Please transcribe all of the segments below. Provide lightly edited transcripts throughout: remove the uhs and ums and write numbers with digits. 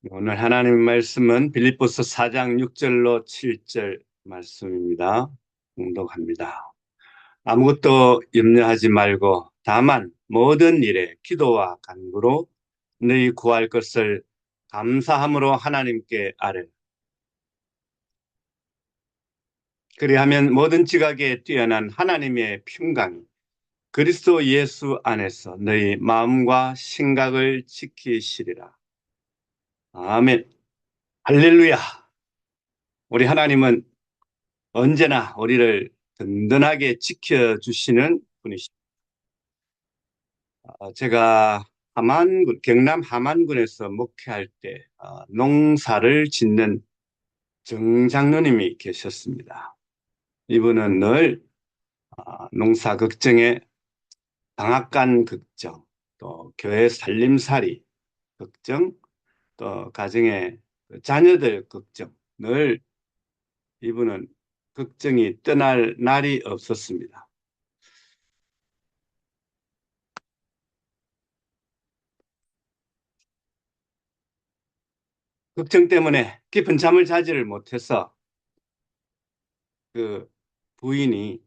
오늘 하나님 말씀은 빌립보서 4장 6절로 7절 말씀입니다. 공독합니다. 아무것도 염려하지 말고 다만 모든 일에 기도와 간구로 너희 구할 것을 감사함으로 하나님께 아뢰. 그리하면 모든 지각에 뛰어난 하나님의 평강이 그리스도 예수 안에서 너희 마음과 생각을 지키시리라. 아멘. 할렐루야. 우리 하나님은 언제나 우리를 든든하게 지켜주시는 분이십니다. 제가 경남 함안군에서 목회할 때 농사를 짓는 정장로님이 계셨습니다. 이분은 늘 농사 걱정에 방앗간 걱정, 또 교회 살림살이 걱정, 또 가정의 자녀들 걱정, 늘 이분은 걱정이 떠날 날이 없었습니다. 걱정 때문에 깊은 잠을 자지를 못해서 그 부인이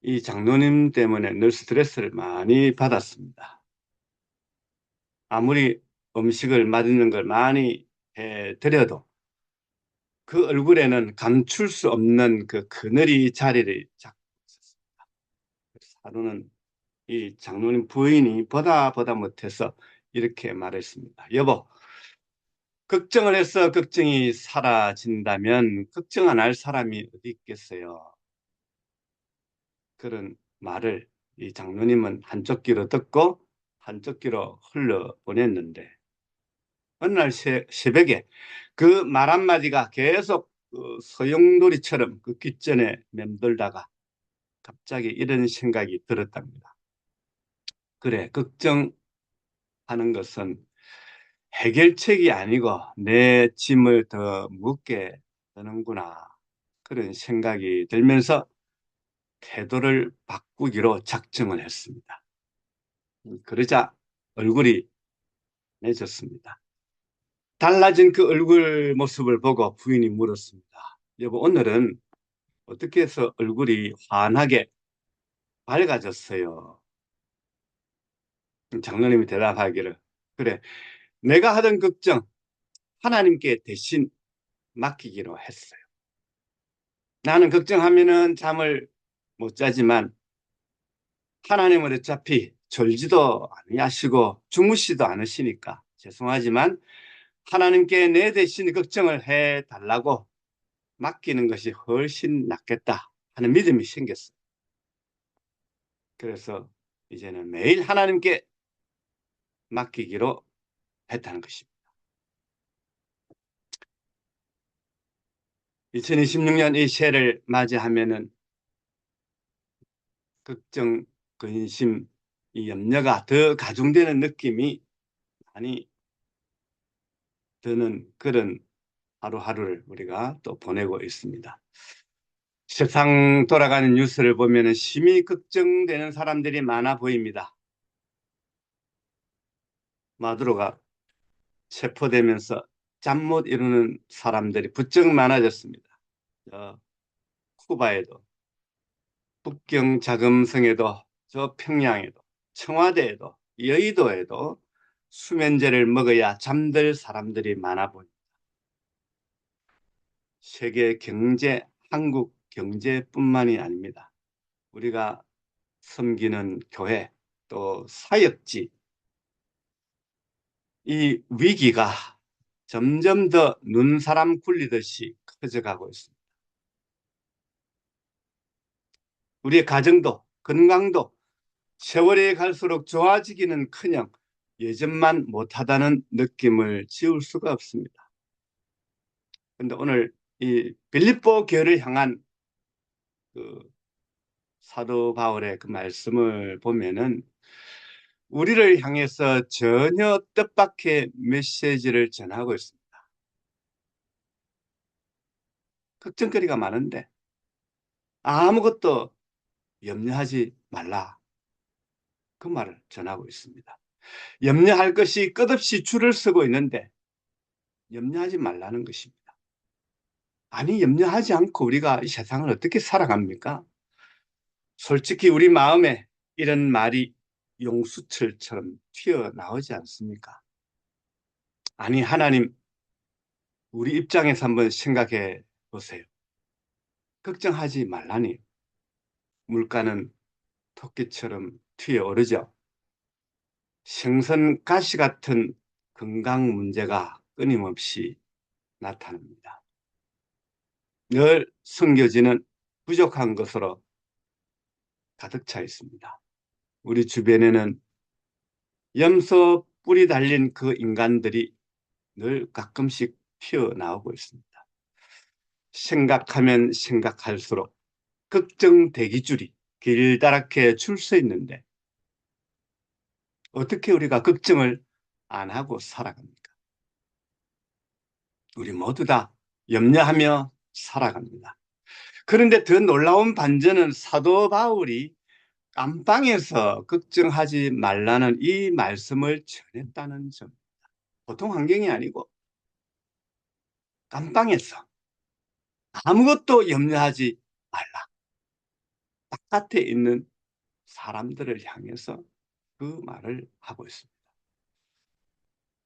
이 장로님 때문에 늘 스트레스를 많이 받았습니다. 아무리 음식을 맛있는 걸 많이 해드려도 그 얼굴에는 감출 수 없는 그 그늘이 자리를 잡고 있었습니다. 그래서 하루는 이 장로님 부인이 보다 못해서 이렇게 말했습니다. 여보, 걱정을 해서 걱정이 사라진다면 걱정 안 할 사람이 어디 있겠어요? 그런 말을 이 장로님은 한쪽 귀로 듣고 한쪽 귀로 흘려보냈는데 어느 날 새벽에 그 말 한마디가 계속 그 소용돌이처럼 그 귓전에 맴돌다가 갑자기 이런 생각이 들었답니다. 그래, 걱정하는 것은 해결책이 아니고 내 짐을 더 무겁게 드는구나. 그런 생각이 들면서 태도를 바꾸기로 작정을 했습니다. 그러자 얼굴이 내졌습니다. 달라진 그 얼굴 모습을 보고 부인이 물었습니다. 여보, 오늘은 어떻게 해서 얼굴이 환하게 밝아졌어요? 장로님이 대답하기를, 그래, 내가 하던 걱정 하나님께 대신 맡기기로 했어요. 나는 걱정하면은 잠을 못 자지만 하나님은 어차피 졸지도 아니하시고 주무시도 않으시니까 죄송하지만 하나님께 내 대신 걱정을 해달라고 맡기는 것이 훨씬 낫겠다 하는 믿음이 생겼어요. 그래서 이제는 매일 하나님께 맡기기로 했다는 것입니다. 2026년 이 새해를 맞이하면은 걱정, 근심, 이 염려가 더 가중되는 느낌이 많이 드는 그런 하루하루를 우리가 또 보내고 있습니다. 세상 돌아가는 뉴스를 보면 심히 걱정되는 사람들이 많아 보입니다. 마두로가 체포되면서 잠 못 이루는 사람들이 부쩍 많아졌습니다. 저 쿠바에도, 북경 자금성에도, 저 평양에도, 청와대에도, 여의도에도 수면제를 먹어야 잠들 사람들이 많아 보입니다. 세계 경제, 한국 경제뿐만이 아닙니다. 우리가 섬기는 교회, 또 사역지, 이 위기가 점점 더 눈사람 굴리듯이 커져가고 있습니다. 우리의 가정도, 건강도 세월이 갈수록 좋아지기는커녕 예전만 못하다는 느낌을 지울 수가 없습니다. 그런데 오늘 이 빌립보 교회를 향한 그 사도 바울의 그 말씀을 보면은 우리를 향해서 전혀 뜻밖의 메시지를 전하고 있습니다. 걱정거리가 많은데 아무것도 염려하지 말라. 그 말을 전하고 있습니다. 염려할 것이 끝없이 줄을 서고 있는데 염려하지 말라는 것입니다. 아니, 염려하지 않고 우리가 이 세상을 어떻게 살아갑니까? 솔직히 우리 마음에 이런 말이 용수철처럼 튀어나오지 않습니까? 아니, 하나님, 우리 입장에서 한번 생각해 보세요. 걱정하지 말라니. 물가는 토끼처럼 튀어오르죠. 생선 가시 같은 건강 문제가 끊임없이 나타납니다. 늘 숨겨지는 부족한 것으로 가득 차 있습니다. 우리 주변에는 염소 뿔이 달린 그 인간들이 늘 가끔씩 튀어나오고 있습니다. 생각하면 생각할수록 걱정 대기줄이 길다랗게 줄 서 있는데 어떻게 우리가 걱정을 안 하고 살아갑니까? 우리 모두 다 염려하며 살아갑니다. 그런데 더 놀라운 반전은 사도 바울이 감방에서 걱정하지 말라는 이 말씀을 전했다는 점. 보통 환경이 아니고 감방에서 아무것도 염려하지 말라. 바깥에 있는 사람들을 향해서 그 말을 하고 있습니다.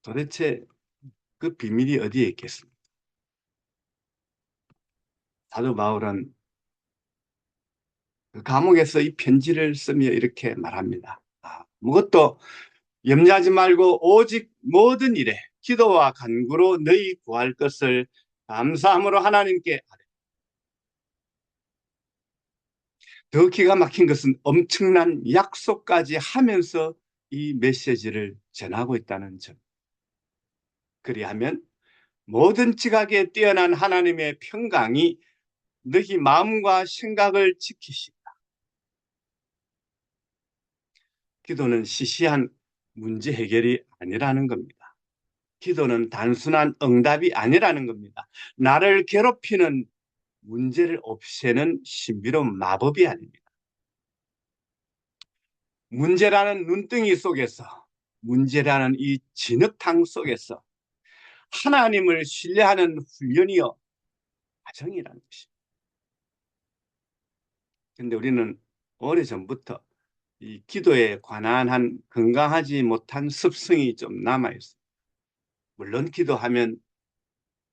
도대체 그 비밀이 어디에 있겠습니까? 사도 바울은 그 감옥에서 이 편지를 쓰며 이렇게 말합니다. 아무것도 염려하지 말고 오직 모든 일에 기도와 간구로 너희 구할 것을 감사함으로 하나님께 아뢰. 더 기가 막힌 것은 엄청난 약속까지 하면서 이 메시지를 전하고 있다는 점. 그리하면 모든 지각에 뛰어난 하나님의 평강이 너희 마음과 생각을 지키시다. 기도는 시시한 문제 해결이 아니라는 겁니다. 기도는 단순한 응답이 아니라는 겁니다. 나를 괴롭히는 문제를 없애는 신비로운 마법이 아닙니다. 문제라는 눈덩이 속에서, 문제라는 이 진흙탕 속에서 하나님을 신뢰하는 훈련이요, 과정이라는 것입니다. 그런데 우리는 오래전부터 이 기도에 관한 한 건강하지 못한 습성이 좀 남아있습니다. 물론 기도하면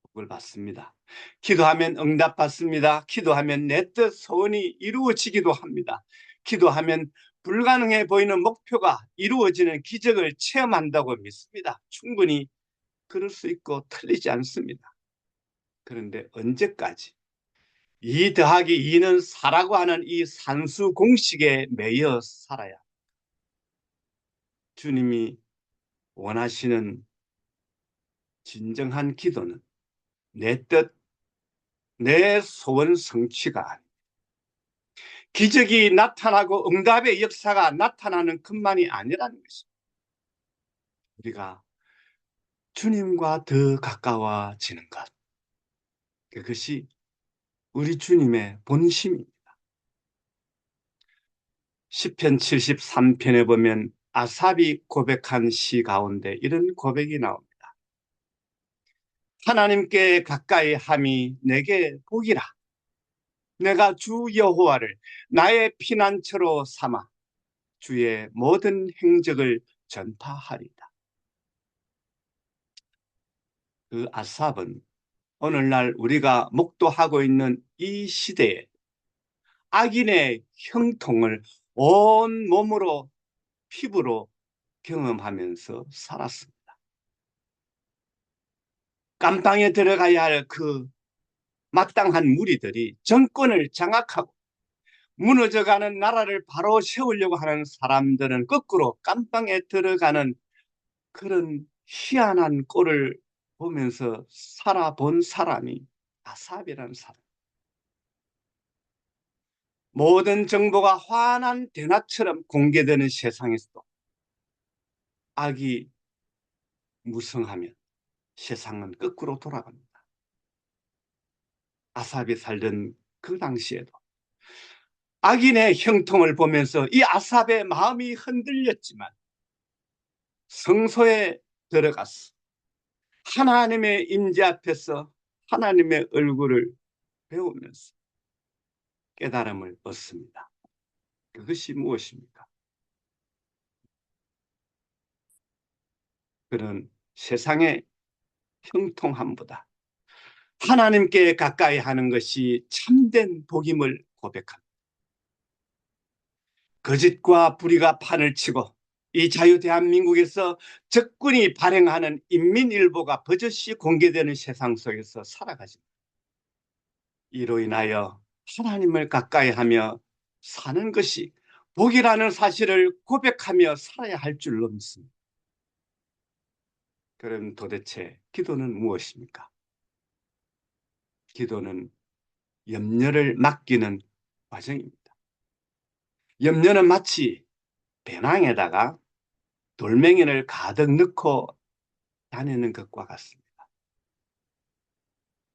복을 받습니다. 기도하면 응답받습니다. 기도하면 내 뜻 소원이 이루어지기도 합니다. 기도하면 불가능해 보이는 목표가 이루어지는 기적을 체험한다고 믿습니다. 충분히 그럴 수 있고 틀리지 않습니다. 그런데 언제까지 2 더하기 2는 4라고 하는 이 산수 공식에 매여 살아야 주님이 원하시는 진정한 기도는 내 뜻, 내 소원 성취가 아닙니다. 기적이 나타나고 응답의 역사가 나타나는 것만이 아니라는 것입니다. 우리가 주님과 더 가까워지는 것. 그것이 우리 주님의 본심입니다. 시편 73편에 보면 아삽이 고백한 시 가운데 이런 고백이 나옵니다. 하나님께 가까이 함이 내게 복이라. 내가 주 여호와를 나의 피난처로 삼아 주의 모든 행적을 전파하리다. 그 아삽은 오늘날 우리가 목도하고 있는 이 시대에 악인의 형통을 온 몸으로 피부로 경험하면서 살았습니다. 감방에 들어가야 할 그 마땅한 무리들이 정권을 장악하고 무너져가는 나라를 바로 세우려고 하는 사람들은 거꾸로 감방에 들어가는 그런 희한한 꼴을 보면서 살아본 사람이 아삽이라는 사람. 모든 정보가 환한 대낮처럼 공개되는 세상에서도 악이 무성하면 세상은 거꾸로 돌아갑니다. 아삽이 살던 그 당시에도 악인의 형통을 보면서 이 아삽의 마음이 흔들렸지만 성소에 들어갔어. 하나님의 임재 앞에서 하나님의 얼굴을 배우면서 깨달음을 얻습니다. 그것이 무엇입니까? 그런 세상의 형통함보다 하나님께 가까이 하는 것이 참된 복임을 고백합니다. 거짓과 불의가 판을 치고 이 자유 대한민국에서 적군이 발행하는 인민일보가 버젓이 공개되는 세상 속에서 살아가십니다. 이로 인하여 하나님을 가까이 하며 사는 것이 복이라는 사실을 고백하며 살아야 할 줄로 믿습니다. 그럼 도대체 기도는 무엇입니까? 기도는 염려를 맡기는 과정입니다. 염려는 마치 배낭에다가 돌멩이를 가득 넣고 다니는 것과 같습니다.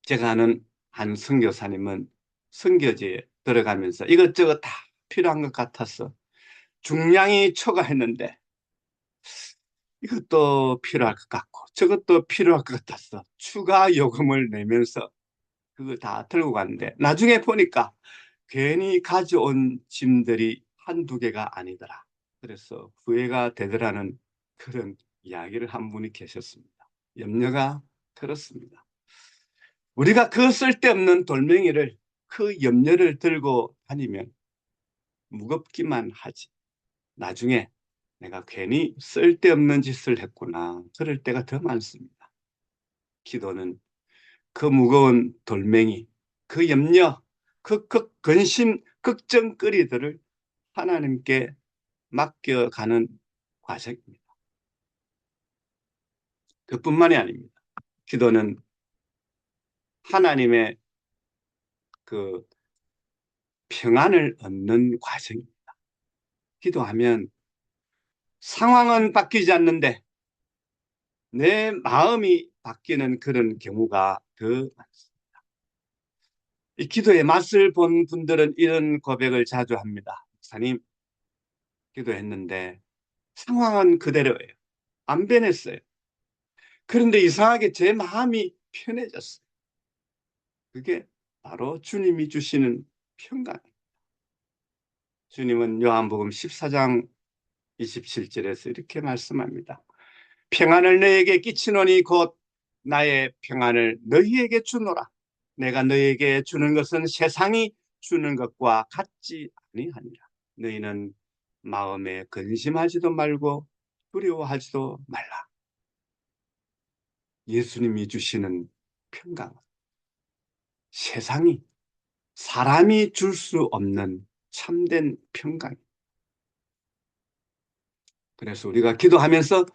제가 아는 한 선교사님은 선교지에 들어가면서 이것저것 다 필요한 것 같아서 중량이 초과했는데 이것도 필요할 것 같고 저것도 필요할 것 같아서 추가 요금을 내면서 그거 다 들고 갔는데 나중에 보니까 괜히 가져온 짐들이 한두 개가 아니더라. 그래서 후회가 되더라는 그런 이야기를 한 분이 계셨습니다. 염려가 그렇습니다. 우리가 그 쓸데없는 돌멩이를 그 염려를 들고 다니면 무겁기만 하지. 나중에 내가 괜히 쓸데없는 짓을 했구나. 그럴 때가 더 많습니다. 기도는 그 무거운 돌멩이, 그 염려, 그 근심, 걱정거리들을 하나님께 맡겨가는 과정입니다. 그뿐만이 아닙니다. 기도는 하나님의 그 평안을 얻는 과정입니다. 기도하면 상황은 바뀌지 않는데 내 마음이 바뀌는 그런 경우가 더 많습니다. 이 기도의 맛을 본 분들은 이런 고백을 자주 합니다. 목사님, 기도했는데 상황은 그대로예요. 안 변했어요. 그런데 이상하게 제 마음이 편해졌어요. 그게 바로 주님이 주시는 평강입니다. 주님은 요한복음 14장 27절에서 이렇게 말씀합니다. 평안을 너희에게 끼치노니 곧 나의 평안을 너희에게 주노라. 내가 너희에게 주는 것은 세상이 주는 것과 같지 아니하니라. 너희는 마음에 근심하지도 말고 두려워하지도 말라. 예수님이 주시는 평강, 세상이 사람이 줄 수 없는 참된 평강. 그래서 우리가 기도하면서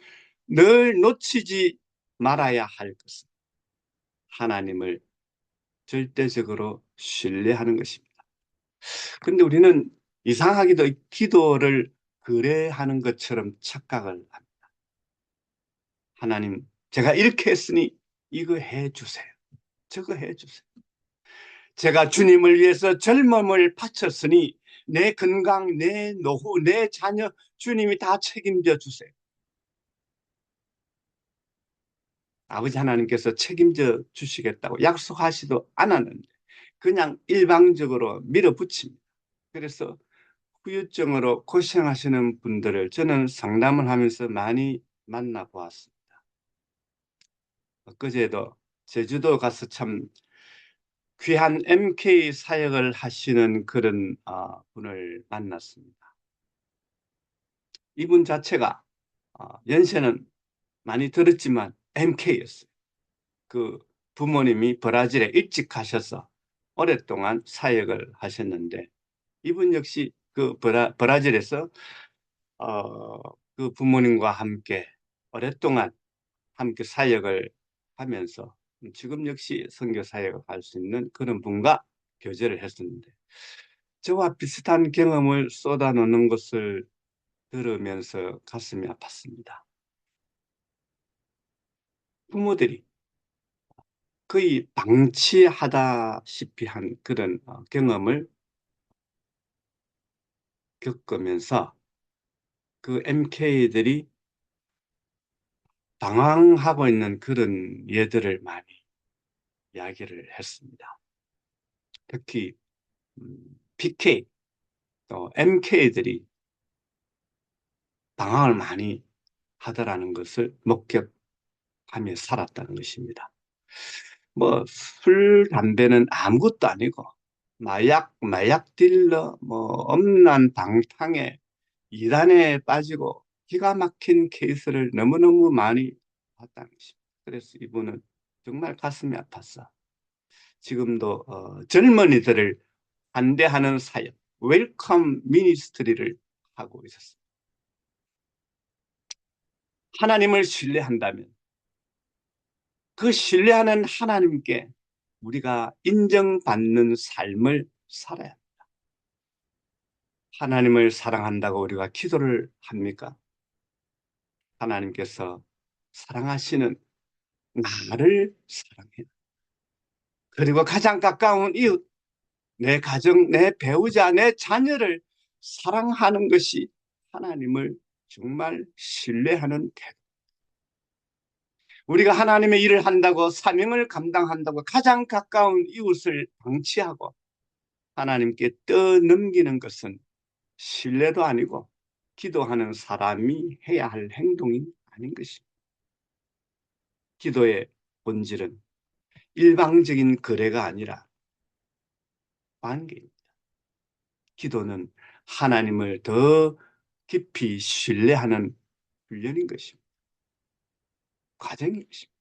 늘 놓치지 말아야 할 것은 하나님을 절대적으로 신뢰하는 것입니다. 그런데 우리는 이상하게도 기도를 거래하는 것처럼 착각을 합니다. 하나님, 제가 이렇게 했으니 이거 해주세요. 저거 해주세요. 제가 주님을 위해서 젊음을 바쳤으니 내 건강, 내 노후, 내 자녀 주님이 다 책임져 주세요. 아버지 하나님께서 책임져 주시겠다고 약속하지도 않았는데 그냥 일방적으로 밀어붙입니다. 그래서 후유증으로 고생하시는 분들을 저는 상담을 하면서 많이 만나보았습니다. 엊그제도 제주도 가서 참 귀한 MK 사역을 하시는 그런 분을 만났습니다. 이분 자체가 연세는 많이 들었지만 MK였어요. 그 부모님이 브라질에 일찍 가셔서 오랫동안 사역을 하셨는데 이분 역시 그 브라질에서 그 부모님과 함께 오랫동안 함께 사역을 하면서 지금 역시 선교 사역을 할 수 있는 그런 분과 교제를 했었는데 저와 비슷한 경험을 쏟아놓는 것을 들으면서 가슴이 아팠습니다. 부모들이 거의 방치하다시피 한 그런 경험을 겪으면서 그 MK들이 당황하고 있는 그런 예들을 많이 이야기를 했습니다. 특히 PK 또 MK들이 당황을 많이 하더라는 것을 목격하며 살았다는 것입니다. 뭐 술, 담배는 아무것도 아니고 마약 딜러, 뭐 엄난 방탕에 이단에 빠지고 기가 막힌 케이스를 너무너무 많이 봤다는 것입니다. 그래서 이분은 정말 가슴이 아팠어. 지금도 젊은이들을 안대하는 사역, 웰컴 미니스트리를 하고 있었습니다. 하나님을 신뢰한다면 그 신뢰하는 하나님께 우리가 인정받는 삶을 살아야 합니다. 하나님을 사랑한다고 우리가 기도를 합니까? 하나님께서 사랑하시는 나를 사랑해요. 그리고 가장 가까운 이웃, 내 가정, 내 배우자, 내 자녀를 사랑하는 것이 하나님을 정말 신뢰하는 태도. 우리가 하나님의 일을 한다고 사명을 감당한다고 가장 가까운 이웃을 방치하고 하나님께 떠넘기는 것은 신뢰도 아니고 기도하는 사람이 해야 할 행동이 아닌 것입니다. 기도의 본질은 일방적인 거래가 아니라 관계입니다. 기도는 하나님을 더 깊이 신뢰하는 훈련인 것입니다. 과정인 것입니다.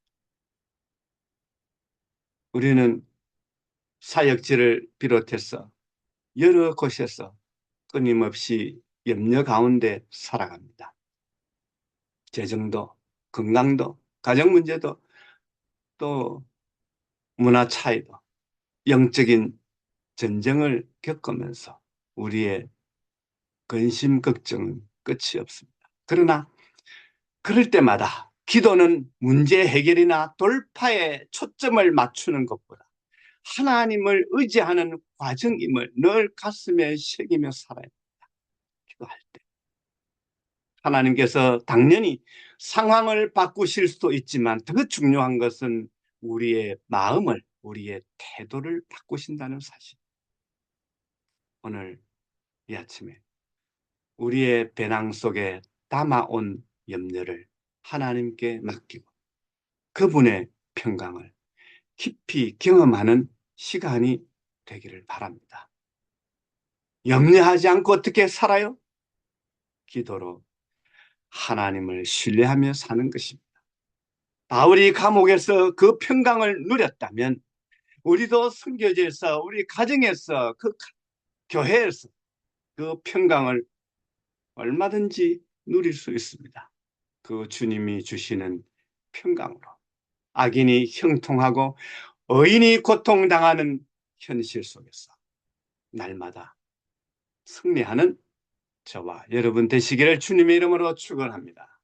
우리는 사역지를 비롯해서 여러 곳에서 끊임없이 염려 가운데 살아갑니다. 재정도, 건강도, 가정 문제도, 또 문화 차이도, 영적인 전쟁을 겪으면서 우리의 근심 걱정은 끝이 없습니다. 그러나 그럴 때마다 기도는 문제 해결이나 돌파에 초점을 맞추는 것보다 하나님을 의지하는 과정임을 늘 가슴에 새기며 살아야 합니다. 기도할 때. 하나님께서 당연히 상황을 바꾸실 수도 있지만 더 중요한 것은 우리의 마음을, 우리의 태도를 바꾸신다는 사실. 오늘 이 아침에 우리의 배낭 속에 담아온 염려를 하나님께 맡기고 그분의 평강을 깊이 경험하는 시간이 되기를 바랍니다. 염려하지 않고 어떻게 살아요? 기도로 하나님을 신뢰하며 사는 것입니다. 바울이 감옥에서 그 평강을 누렸다면 우리도 선교지에서, 우리 가정에서, 그 교회에서 그 평강을 얼마든지 누릴 수 있습니다. 그 주님이 주시는 평강으로 악인이 형통하고 의인이 고통당하는 현실 속에서 날마다 승리하는 저와 여러분 되시기를 주님의 이름으로 축원합니다.